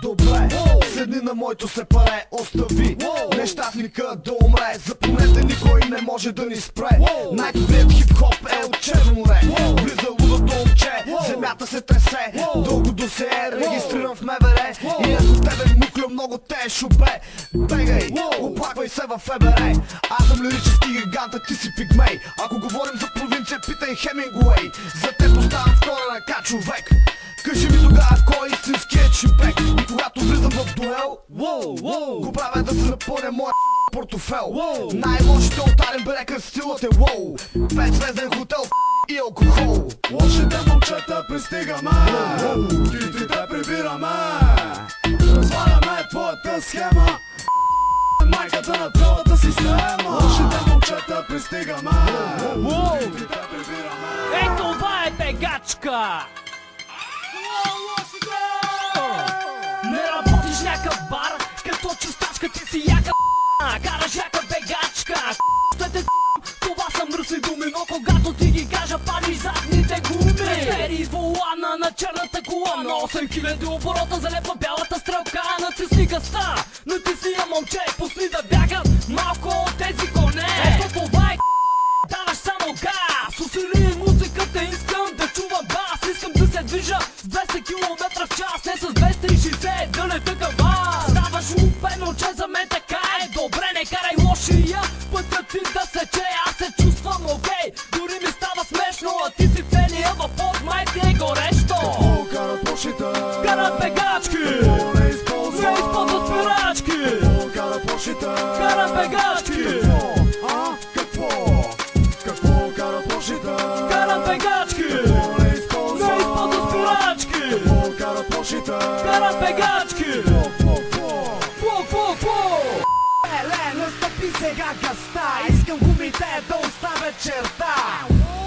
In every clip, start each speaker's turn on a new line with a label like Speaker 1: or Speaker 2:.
Speaker 1: Добре, седни на моето се паре, остави нещастника да умре. Запомнете, никой не може да ни спре. Най-добрият хип-хоп е от Черно море. Влиза лудото момче, земята се тресе. Дълго досие, регистриран в МВР. И ето тебе мукля, много те е шубе. Бегай, оплаквай се в ФБР. Аз съм лирически гигант, а ти си пигмей. Ако говорим за провинция, питай Хемингуей. За те поставям втора ръка, човек. Кажи ми тогава кой е истинският шипек. И когато влизам в дуел, го правя да се напълня моя портофел. Най-лошите ултарен берекър стилът е воу. 5-звезден хотел и алкохол.
Speaker 2: Лошите момчета пристигаме, китите прибираме. Разваляме твоята схема, майката на цялата система. Лошите момчета пристигаме, китите прибираме.
Speaker 3: Ей, това е бегачка! Не работиш някакъв бар, като чистачка ти си яка. Караш яка бегачка. Ще те това са мръсни думи, но когато ти ги кажа, палиш задните гуми. Трепери волана на черната кола, на 8000 оборота залепва бялата стрелка. Натисни гъста, натисни я момче, пусни да бягат малко от тези коне. Ето това е даваш само газ. Усили музиката, искам да чувам бас. Искам да се движа с 200 км в час, не с 260, да не тъка вас. Ставаш лупено, че за мен така е. Добре, не карай лошия, пътят ти да сече. Аз се чувствам окей, дори ми става смешно. А ти си фения в под майка е горещо.
Speaker 2: Какво карат лошите?
Speaker 3: Карат бегачки,
Speaker 2: Не използват
Speaker 3: спирачки.
Speaker 2: Какво карат лошите?
Speaker 3: Карат бегачки.
Speaker 2: Какво карат лошите?
Speaker 3: Карат бегачки.
Speaker 2: Не използват
Speaker 3: спирачки.
Speaker 2: Какво карат лошите?
Speaker 3: Карат бегачки.
Speaker 1: Настъпи сега гъста. Искам гумите да оставят черта.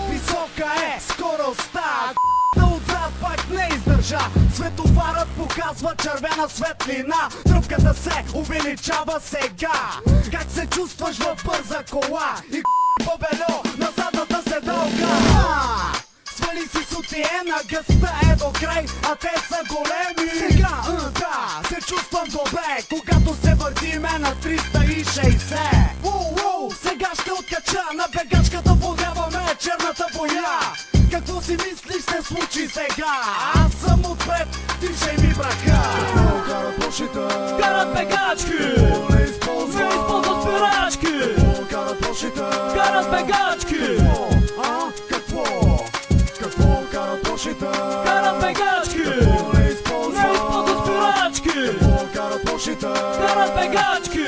Speaker 1: Висока е скоростта, отзад пак не издържа. Светофарът показва червена светлина. Тръпката се увеличава сега. Как се чувстваш в бърза кола? И бабело на задната седалка. Свали си сутиена, гъста е до край, а те са големи. Сега, да, се чувствам добре, когато се въртиме на 360. Сега ще откача, на бегачката водяваме черната боя. Какво си мислиш се случи сега? Аз съм отпред, дишай ми брака.
Speaker 2: Какво карат лошите?
Speaker 3: Карат бегачки.
Speaker 2: Не използват
Speaker 3: спирачки.
Speaker 2: Какво карат лошите?
Speaker 3: Карат бегачки.
Speaker 2: Какво карат лошите?
Speaker 3: Карат бегачки.
Speaker 2: Не използват
Speaker 3: спирачки.
Speaker 2: Какво карат лошите?
Speaker 3: Карат бегачки.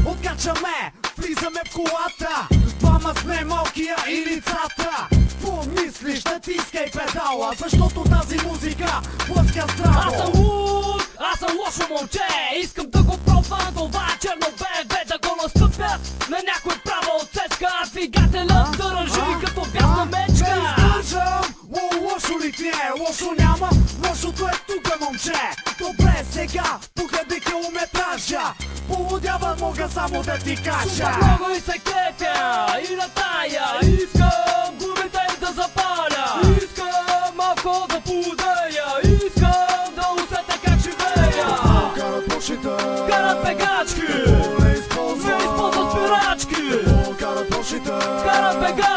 Speaker 1: Откачаме, влизаме в колата. Двама сме малкия и лицата. Какво мислиш? Натискай педала, защото тази музика блъска здраво.
Speaker 3: Аз съм луд, аз съм лошо момче. Искам да го пробвам това черно БМВ, да го настъпя на някой права отсечка. Двигателят да ръжи като бясна мечка.
Speaker 1: Не издържам, лошо ли ти е? Лошо няма, лошото е тука, момче. Добре, сега погледни километража. Полудява мога само да ти кажа.
Speaker 3: Супер много и се кефя и на тая. Искам гумите да запаля. Искам малко да подея. Искам да усетя как живея.
Speaker 2: Карат лошите?
Speaker 3: Карат бегачки.
Speaker 2: Не използват
Speaker 3: спирачки.
Speaker 2: Карат лошите?
Speaker 3: Карат бегачки.